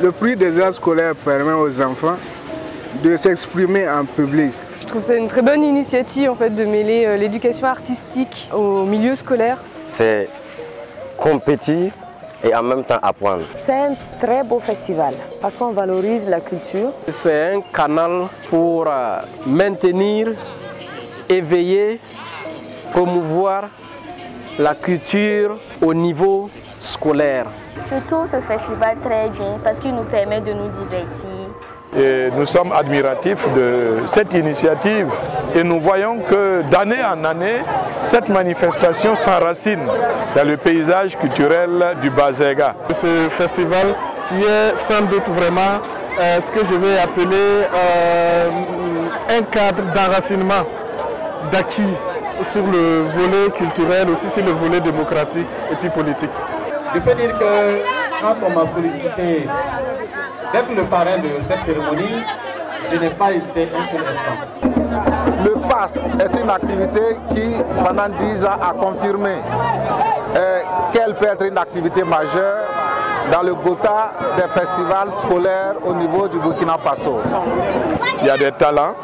Le prix des arts scolaires permet aux enfants de s'exprimer en public. Je trouve ça une très bonne initiative en fait, de mêler l'éducation artistique au milieu scolaire. C'est compétir et en même temps apprendre. C'est un très beau festival parce qu'on valorise la culture. C'est un canal pour maintenir, éveiller, promouvoir la culture au niveau scolaire. Je trouve ce festival très bien parce qu'il nous permet de nous divertir. Et nous sommes admiratifs de cette initiative et nous voyons que d'année en année, cette manifestation s'enracine dans le paysage culturel du Bazega. Ce festival qui est sans doute vraiment ce que je vais appeler un cadre d'enracinement, d'acquis sur le volet culturel, aussi sur le volet démocratique et puis politique. Je peux dire que quand on m'a sollicité d'être le parrain de cette cérémonie, je n'ai pas hésité un seul instant. Le PASS est une activité qui, pendant 10 ans, a confirmé qu'elle peut être une activité majeure dans le quota des festivals scolaires au niveau du Burkina Faso. Il y a des talents,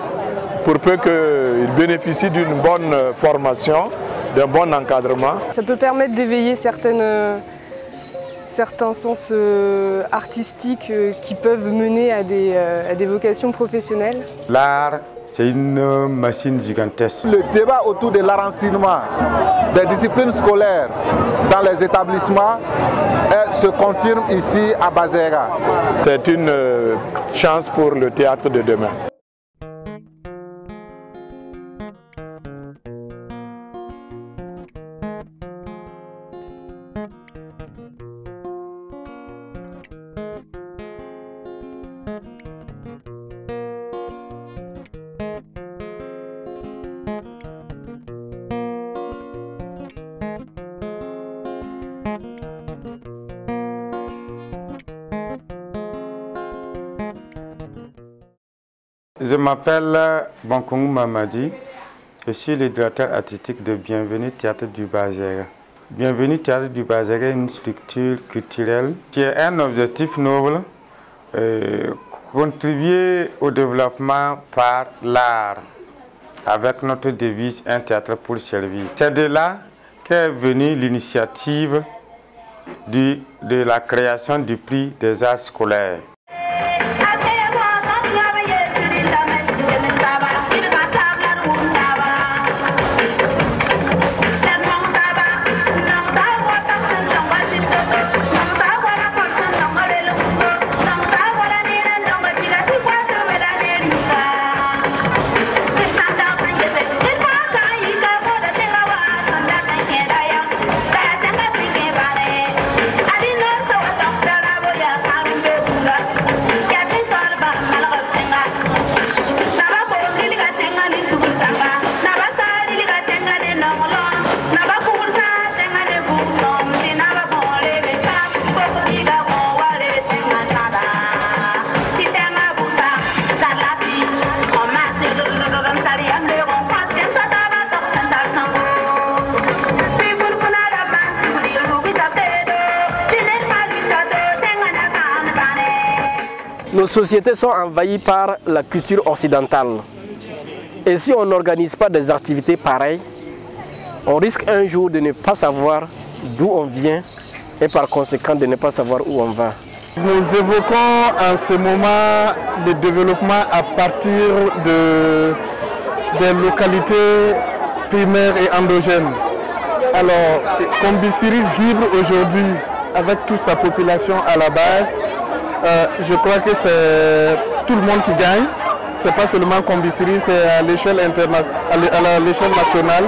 pour peu qu'ils bénéficient d'une bonne formation, d'un bon encadrement. Ça peut permettre d'éveiller certains sens artistiques qui peuvent mener à des vocations professionnelles. L'art, c'est une machine gigantesque. Le débat autour de l'enracinement des disciplines scolaires dans les établissements se confirme ici à Bazega. C'est une chance pour le théâtre de demain. Je m'appelle Bankongou Mamadi, je suis le directeur artistique de Bienvenue Théâtre du Bazega. Bienvenue Théâtre du Bazega est une structure culturelle qui a un objectif noble, contribuer au développement par l'art, avec notre devise un théâtre pour servir. C'est de là qu'est venue l'initiative de la création du prix des arts scolaires. Nos sociétés sont envahies par la culture occidentale. Et si on n'organise pas des activités pareilles, on risque un jour de ne pas savoir d'où on vient et par conséquent de ne pas savoir où on va. Nous évoquons en ce moment le développement à partir des localités primaires et endogènes. Alors, Kombisiri vibre aujourd'hui avec toute sa population à la base. Je crois que c'est tout le monde qui gagne. Ce n'est pas seulement Kombisiri, c'est à l'échelle internationale, à l'échelle nationale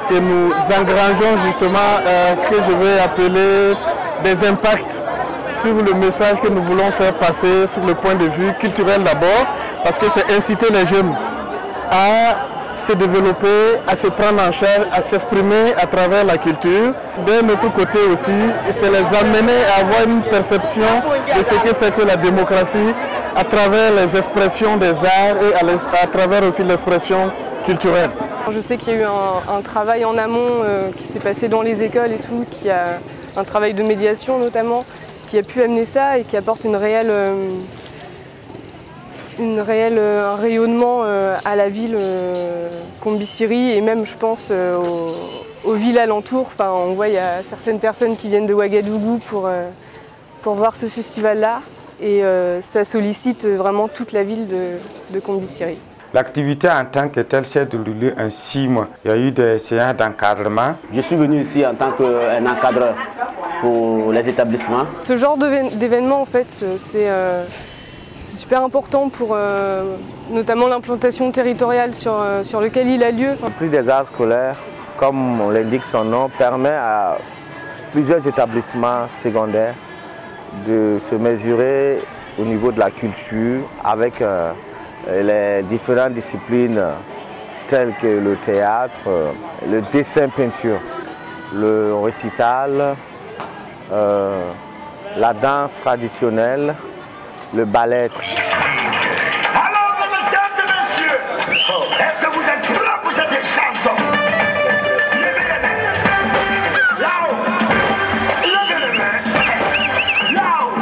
que nous engrangeons justement ce que je vais appeler des impacts sur le message que nous voulons faire passer sur le point de vue culturel d'abord, parce que c'est inciter les jeunes à se développer, à se prendre en charge, à s'exprimer à travers la culture. D'un autre côté aussi, c'est les amener à avoir une perception de ce que c'est que la démocratie à travers les expressions des arts et à travers aussi l'expression culturelle. Je sais qu'il y a eu un travail en amont qui s'est passé dans les écoles et tout, qui a un travail de médiation notamment, qui a pu amener ça et qui apporte un rayonnement à la ville Combisiri et même je pense aux villes alentours. Enfin, on voit il y a certaines personnes qui viennent de Ouagadougou pour voir ce festival-là et ça sollicite vraiment toute la ville de Combisiri. L'activité en tant que telle s'est déroulée en 6 mois. Il y a eu des séances d'encadrement. Je suis venu ici en tant qu'encadreur pour les établissements. Ce genre d'événement, en fait, c'est super important pour notamment l'implantation territoriale sur lequel il a lieu. Le prix des arts scolaires, comme on l'indique son nom, permet à plusieurs établissements secondaires de se mesurer au niveau de la culture avec les différentes disciplines telles que le théâtre, le dessin-peinture, le récital, la danse traditionnelle, le ballet. Alors, mesdames et messieurs, est-ce que vous êtes prêts pour cette chanson? Levez les mains. Là-haut. Levez les mains. Là-haut.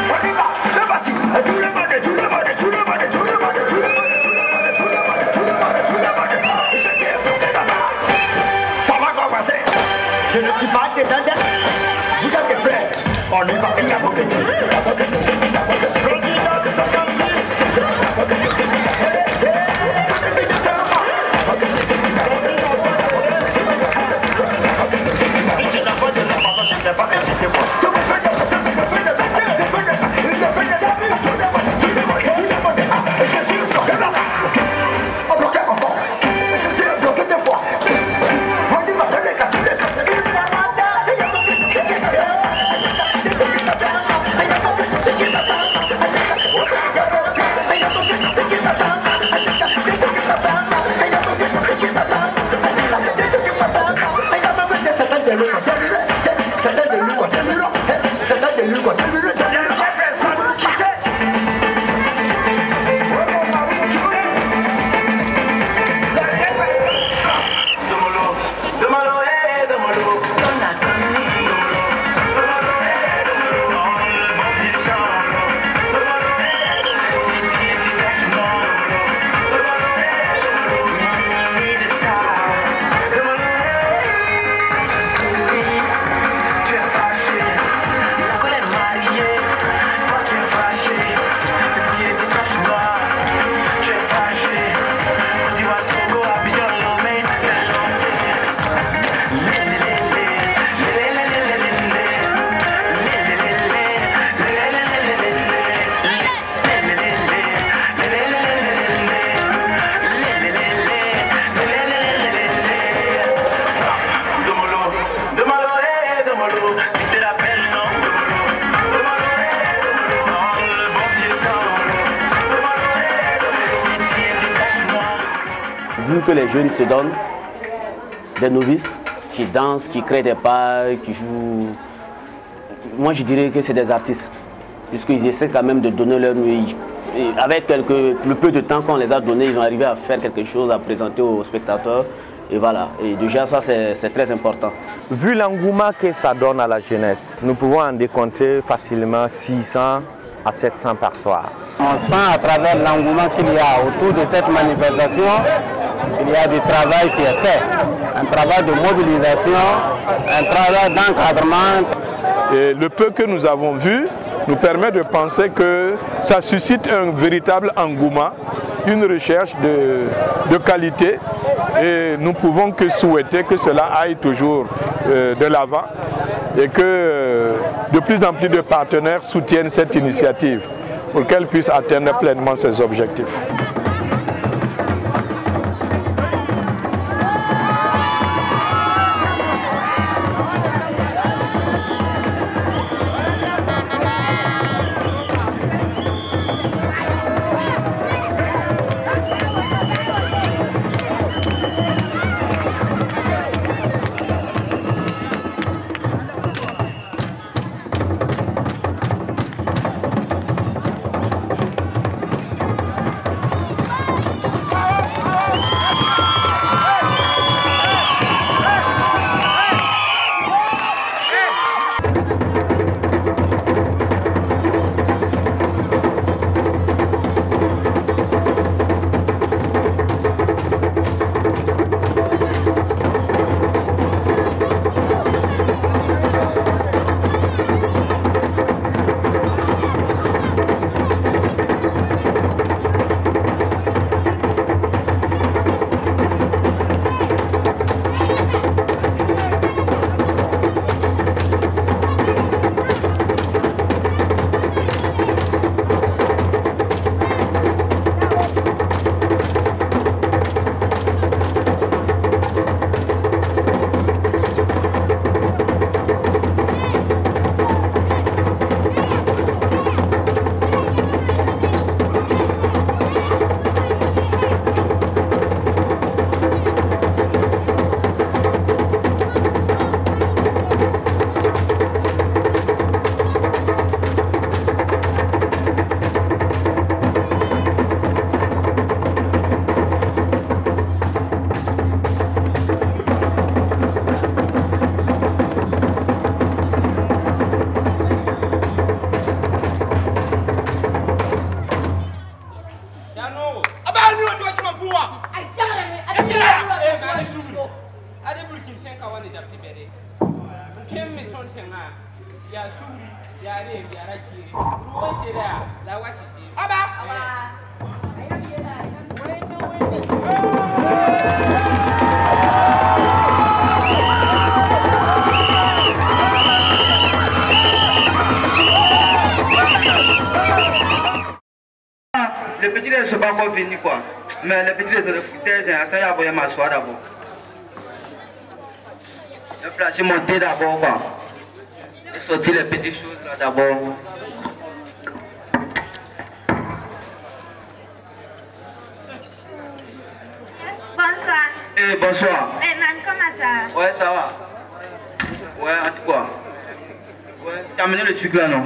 On y va. C'est parti. Tout le monde, tout le monde, tout le monde, tout le monde, tout le monde, tout le monde, tout le monde, tout le monde, tout le monde. Ça va commencer. Je ne suis pas dedans. Vous êtes prêts? On y va. Il y a beaucoup de temps. Vu que les jeunes se donnent, des novices qui dansent, qui créent des pas, qui jouent, moi je dirais que c'est des artistes, puisqu'ils essaient quand même de donner leur nuit. Et avec le peu de temps qu'on les a donné, ils ont arrivé à faire quelque chose, à présenter aux spectateurs. Et voilà, et déjà ça c'est très important. Vu l'engouement que ça donne à la jeunesse, nous pouvons en décompter facilement 600 à 700 par soir. On sent à travers l'engouement qu'il y a autour de cette manifestation, il y a du travail qui est fait, un travail de mobilisation, un travail d'encadrement. Et le peu que nous avons vu nous permet de penser que ça suscite un véritable engouement, une recherche de qualité, et nous pouvons que souhaiter que cela aille toujours de l'avant et que de plus en plus de partenaires soutiennent cette initiative pour qu'elle puisse atteindre pleinement ses objectifs. Les petits ne sont pas encore venus quoi. Mais les petits les foutaises, attends, il y a m'asseoir d'abord. Je vais placer mon thé d'abord quoi. Je vais sortir les petites choses là d'abord. Bonsoir. Eh bonsoir. Eh man, comment ça? Ouais ça va. Ouais en tout cas. Ouais, tu as amené le sucre là non?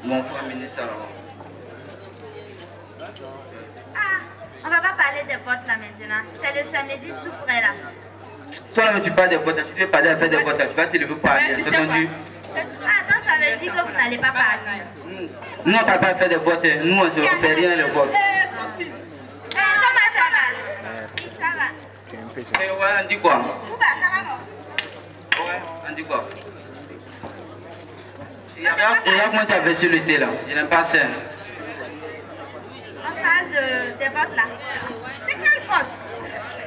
Mon frère a amené ça là. On va pas parler des votes là maintenant. C'est le samedi tout près là. Toi là, tu parles des votes, tu veux parler à faire des votes, tu vas te lever pour aller. C'est entendu? Ah, ça veut dire que vous n'allez pas parler. Nous on ne peut pas faire des votes, nous on ne fait rien les votes. Comment ça va? Ça va. Eh ouais, on dit quoi? Ça va non? Ouais, on dit quoi? Et regarde comment tu as versé le thé là, je n'aime pas ça. On parle des votes là. C'est quel vote?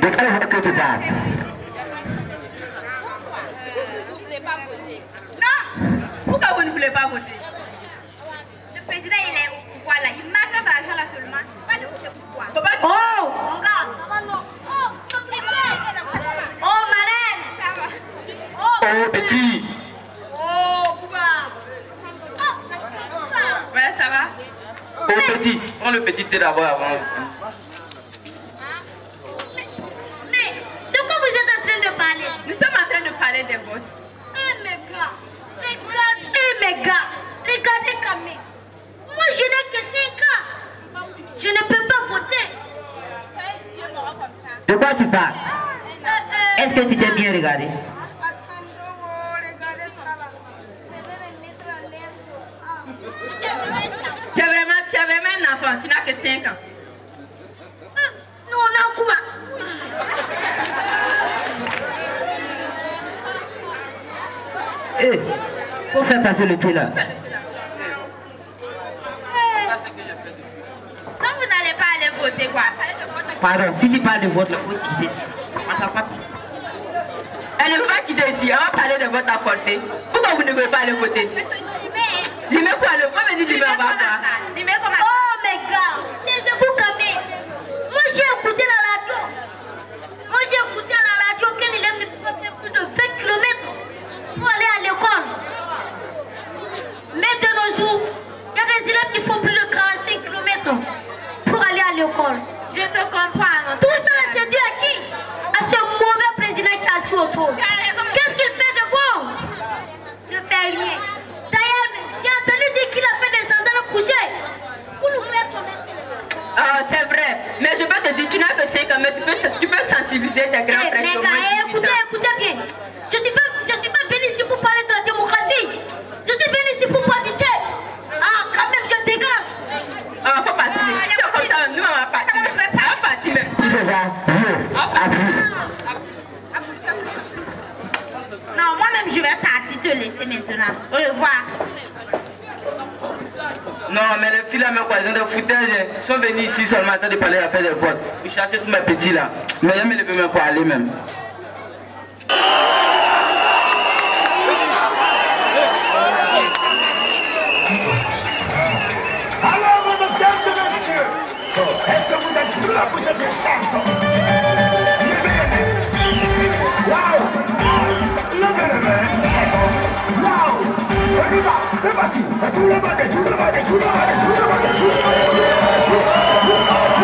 De quel vote que tu parles? Vous ne voulez pas voter? Non! Pourquoi vous ne voulez pas voter? Le président il est au pouvoir là, il marque l'argent là seulement. Pas de voter pourquoi? Oh! Mon gars, ça va non? Oh! Oh marraine! Ça va? Oh petit! Oh Bouba! Ouais, ça va? Oh petit! Prends le petit thé d'abord avant. Mais de quoi vous êtes en train de parler? Nous sommes en train de parler des votes. Eh mes gars! Regardez Camille! Moi je n'ai que 5 ans! Je ne peux pas voter! De quoi tu parles? Est-ce que tu t'es bien regardé? Tu es vraiment un enfant, tu n'as que 5 ans. Nous on a un coup. Eh, faut faire passer le thé là. Donc vous n'allez pas aller voter quoi? Pardon, si tu parles de vote, il faut quitter. Elle ne veut pas quitter ici, on va parler de vote à forcer. Pourquoi vous ne voulez pas aller voter? Limé quoi? Le quoi me dit Limé on va voir? Oh mes gars, c'est vous Camille. Moi j'ai écouté la radio. Moi j'ai écouté à la radio qu'un élève ne peut pas faire plus de 20 km pour aller à l'école. Mais de nos jours, il y a des élèves qui font plus de 45 km pour aller à l'école. Je te comprends. Tout ça c'est dû à qui? À ce mauvais président qui a assis autour. Qu'est-ce qu'il fait de bon? Je fais rien. D'ailleurs, j'ai entendu dire qu'il a fait des sandales couchées pour nous faire tomber sur les mains. Ah, c'est vrai. Mais je peux te dire, tu n'as que 5 ans, mais tu peux sensibiliser tes grands frères. Écoutez bien. Je suis pas venu ici pour parler de la démocratie. Je suis venu ici pour profiter. Ah, quand même, je dégage. Ah, faut partir. C'est comme ça, nous, on va partir. On va partir même. Si c'est ça, non, moi-même, je vais partir te laisser maintenant. Au revoir. Non, mais les filles là, mes voisins de foutaise, sont venus ici seulement en train de parler à faire des votes. Ils cherchaient tous mes petits là. Mais je me lève même pour aller même. Alors, mesdames et messieurs, est-ce que vous êtes là pour cette chanson? Waouh! Levez les mains! Waouh! On y va! C'est parti! Tout le monde, tout le monde, tout le monde, tout le monde, tout le monde, tout le monde, tout le monde.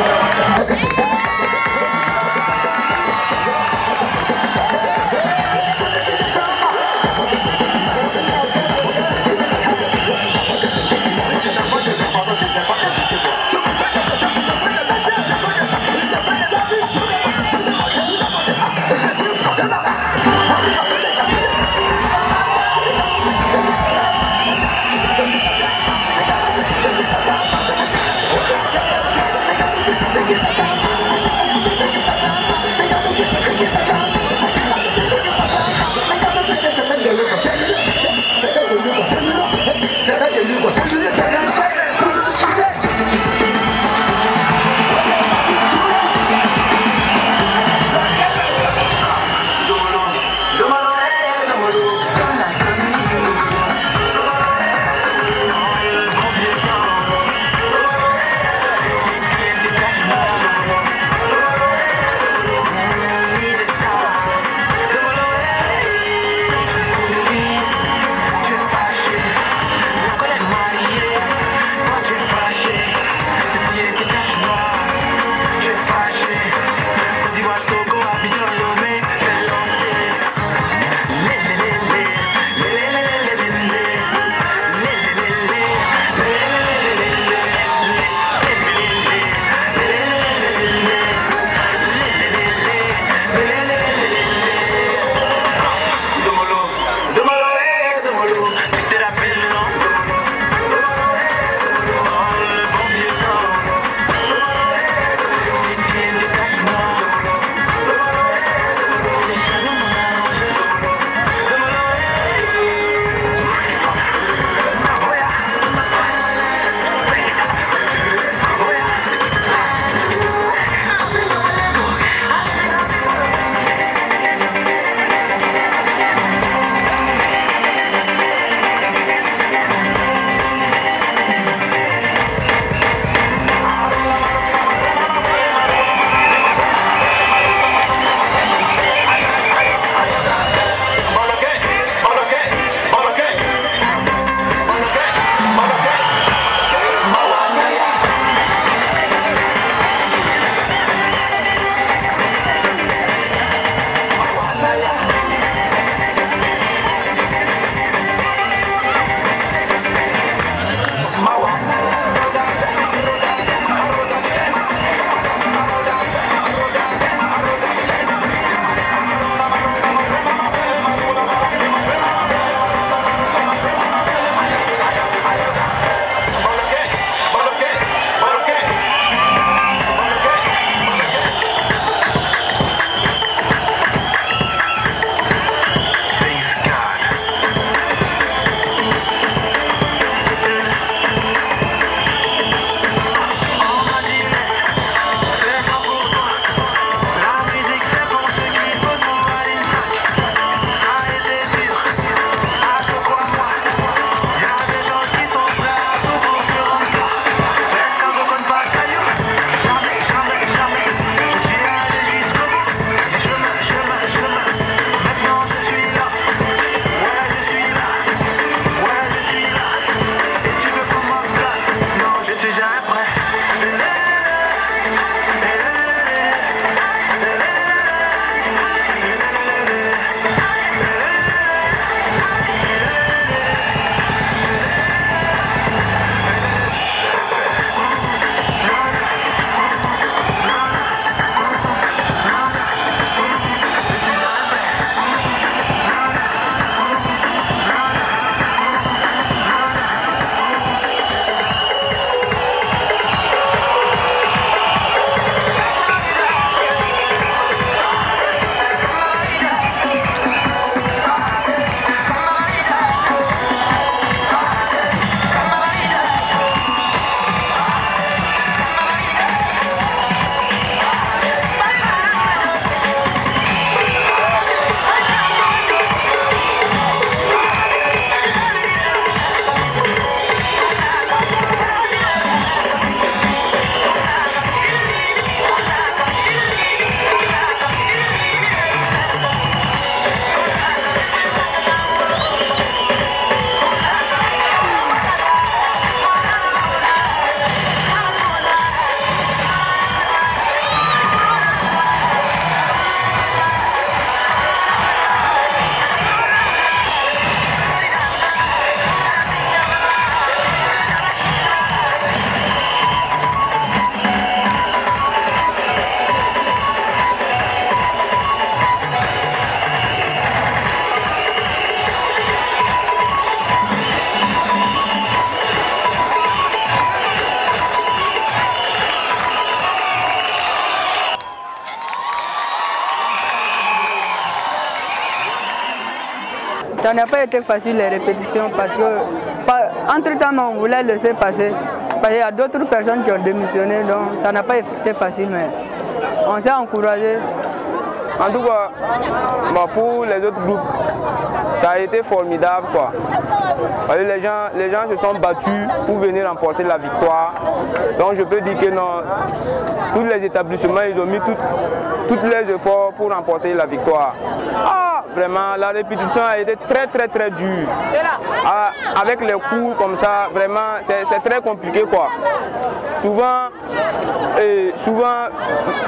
n'a pas été facile les répétitions parce que, entre-temps, on voulait laisser passer. Parce qu'il y a d'autres personnes qui ont démissionné, donc ça n'a pas été facile, mais on s'est encouragé. En tout cas, pour les autres groupes, ça a été formidable, quoi. Parce que les gens se sont battus pour venir remporter la victoire. Donc je peux dire que non, tous les établissements, ils ont mis tous les efforts pour remporter la victoire. Vraiment, la répétition a été très dure. Avec les cours comme ça, vraiment, c'est très compliqué, quoi. Souvent,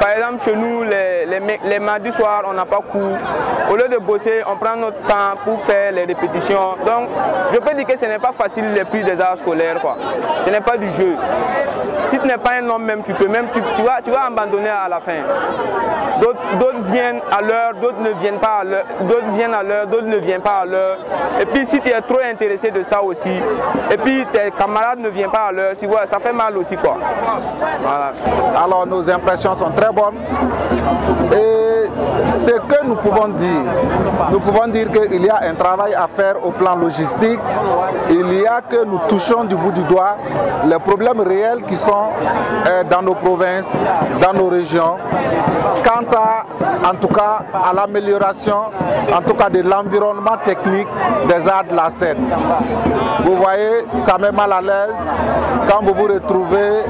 par exemple, chez nous, les mardis soirs, on n'a pas cours. Au lieu de bosser, on prend notre temps pour faire les répétitions. Donc, je peux dire que ce n'est pas facile les prix des arts scolaires, quoi. Ce n'est pas du jeu. Si tu n'es pas un homme même, tu vas abandonner à la fin. D'autres viennent à l'heure, d'autres ne viennent pas à l'heure, d'autres viennent à l'heure, d'autres ne viennent pas à l'heure. Et puis si tu es trop intéressé de ça aussi, et puis tes camarades ne viennent pas à l'heure, tu vois, ça fait mal aussi, quoi. Voilà. Alors nos impressions sont très bonnes. Et ce que nous pouvons dire qu'il y a un travail à faire au plan logistique. Il y a que nous touchons du bout du doigt les problèmes réels qui sont dans nos provinces, dans nos régions. Quant en tout cas à l'amélioration, en tout cas de l'environnement technique des arts de la scène. Vous voyez, ça met mal à l'aise quand vous vous retrouvez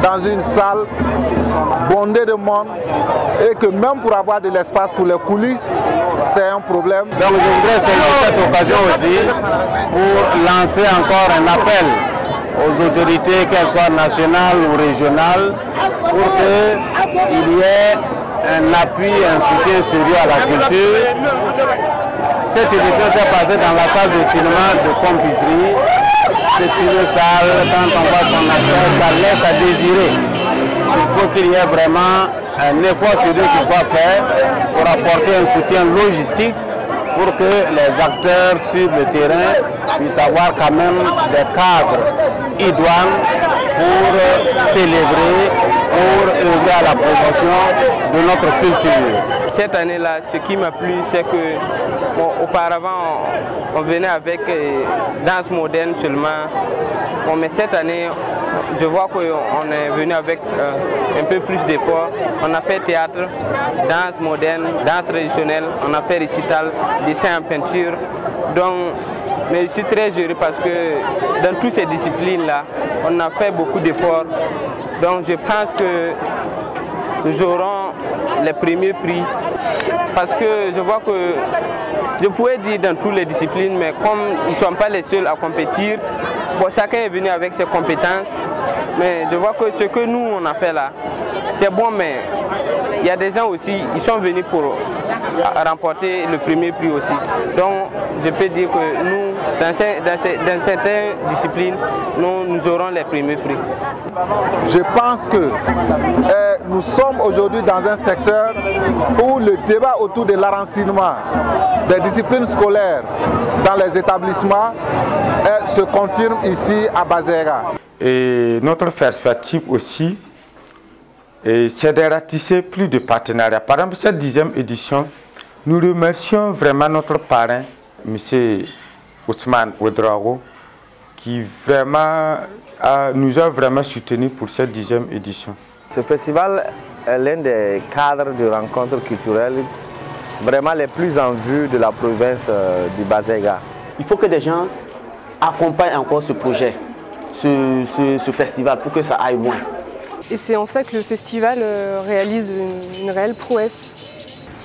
dans une salle bondée de monde et que même pour avoir de l'espace pour les coulisses, c'est un problème. Donc je voudrais saisir cette occasion aussi pour lancer encore un appel aux autorités, qu'elles soient nationales ou régionales, pour qu'il y ait un appui, un soutien sérieux à la culture. Cette édition s'est passée dans la salle de cinéma de Compiserie. C'est une salle, quand on voit son aspect, ça laisse à désirer. Il faut qu'il y ait vraiment un effort sérieux qui soit fait pour apporter un soutien logistique pour que les acteurs sur le terrain puissent avoir quand même des cadres idoines pour célébrer, pour œuvrer à la promotion de notre culture. Cette année-là, ce qui m'a plu, c'est que auparavant, on venait avec danse moderne seulement. Mais cette année, je vois qu'on est venu avec un peu plus d'efforts. On a fait théâtre, danse moderne, danse traditionnelle, on a fait récital, dessin en peinture. Donc, mais je suis très heureux parce que dans toutes ces disciplines-là, on a fait beaucoup d'efforts. Donc je pense que nous aurons les premiers prix. Parce que je vois que, je pourrais dire dans toutes les disciplines, mais comme nous ne sommes pas les seuls à compétir, bon, chacun est venu avec ses compétences. Mais je vois que ce que nous on a fait là, c'est bon, mais il y a des gens aussi, ils sont venus pour remporter le premier prix aussi. Donc je peux dire que nous, dans certaines disciplines, nous aurons les premiers prix. Je pense que nous sommes aujourd'hui dans un secteur où le débat autour de l'enracinement des disciplines scolaires dans les établissements se confirme ici à Bazéga. Et notre perspective aussi, c'est de ratisser plus de partenariats. Par exemple, cette 10e édition, nous remercions vraiment notre parrain, M. Ousmane Ouedraogo, qui vraiment nous a vraiment soutenus pour cette 10e édition. Ce festival est l'un des cadres de rencontres culturelles vraiment les plus en vue de la province du Bazéga. Il faut que des gens accompagnent encore ce projet, ce festival, pour que ça aille loin. Et c'est en ça que le festival réalise une réelle prouesse.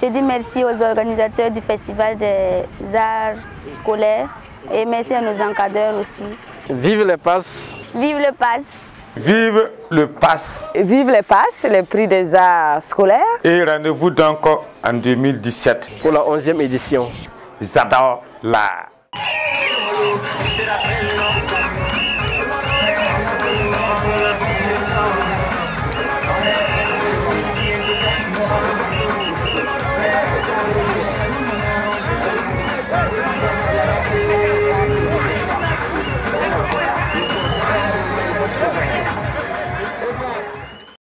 Je dis merci aux organisateurs du festival des arts scolaires et merci à nos encadreurs aussi. Vive le pass! Vive le pass! Vive le pass! Vive les passes, les prix des arts scolaires. Et rendez-vous donc en 2017 pour la 11e édition. J'adore l'art.